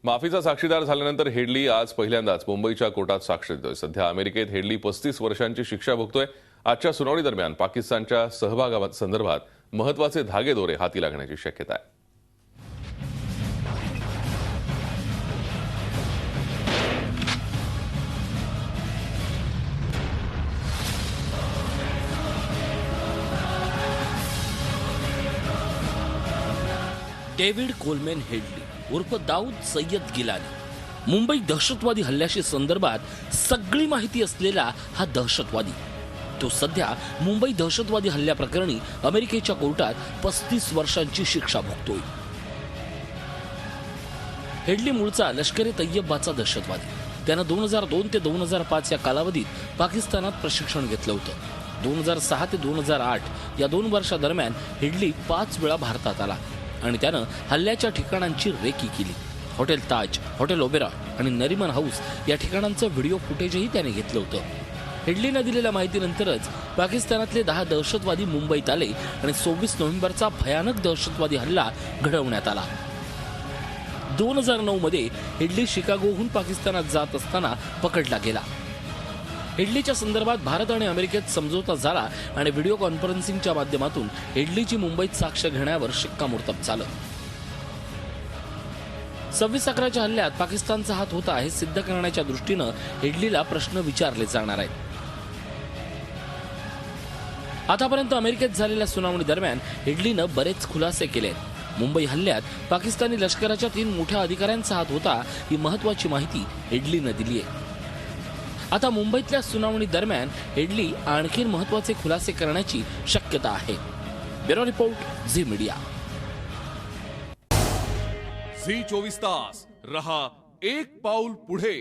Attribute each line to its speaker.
Speaker 1: माफीचा साक्षीदार झाल्यानंतर हेडली आज पहिल्यांदाच मुंबईच्या कोर्टात साक्ष देतोय। सध्या अमेरिकेत हेडली 35 वर्षांची शिक्षा भोगतोय। आजच्या सुनावणी दरम्यान पाकिस्तानच्या सहभागासंदर्भात महत्त्वाचे धागेदोरे हाती लागण्याची शक्यता आहे।
Speaker 2: डेव्हिड कोलमॅन हेडली उर्फ दाऊद सय्यद गिलानी मुंबई दहशतवादी हल्ल्याशी संदर्भात सगळी माहिती असलेला हा दहशतवादी तो सध्या मुंबई दहशतवादी हल्ल्याप्रकरणी अमेरिकेच्या कोर्टात 35 वर्षांची शिक्षा भोगतोय। हेडली मूळचा लष्कर-ए तय्यबाचा दहशतवादी। त्यानं 2002 ते 2005 या कालावधीत पाकिस्तानात प्रशिक्षण घेतलं होतं। 2006 ते 2008 या 2 वर्षादरम्यान हेडली 5 वेळा भारतात आला आणि त्यानं हल्ल्याच्या ठिकाणांची रेकी केली। हॉटेल ताज, हॉटेल ओबेरा आणि नरिमन हाऊस या ठिकाणांचं व्हिडिओ फुटेजही त्याने घेतलं होतं। हेडलीनं दिलेल्या माहितीनंतरच पाकिस्तानातले 10 दहशतवादी मुंबईत आले आणि 26 नोव्हेंबरचा भयानक दहशतवादी हल्ला घडवण्यात आला। 2009 मध्ये हेडली शिकागोहून पाकिस्तानात जात असताना पकडला गेला। हेडलीच्या संदर्भात भारत आणि अमेरिकेत समझोता झाला आणि व्हिडिओ कॉन्फरन्सिंगच्या माध्यमातून हेडलीची मुंबईत साक्ष घेण्यावर शिक्कामोर्तब झालं। 26/11च्या हल्ल्यात पाकिस्तानचा हात होता हे सिद्ध करण्याच्या दृष्टीनं हेडलीला प्रश्न विचारले जाणार आहेत। आतापर्यंत अमेरिकेत झालेल्या सुनावणी दरम्यान हेडलीनं बरेच खुलासे केले। मुंबई हल्ल्यात पाकिस्तानी लष्कराच्या 3 मोठ्या अधिकाऱ्यांचा हात होता ही महत्त्वाची माहिती हेडलीनं दिली आहे। आता मुंबईतल्या सुनावणी दरम्यान हेडली आणखी महत्त्वाचे खुलासे करण्याची शक्यता आहे। Bureau report, Zee media.
Speaker 3: Zee 24 तास रहा एक पाऊल पुढे।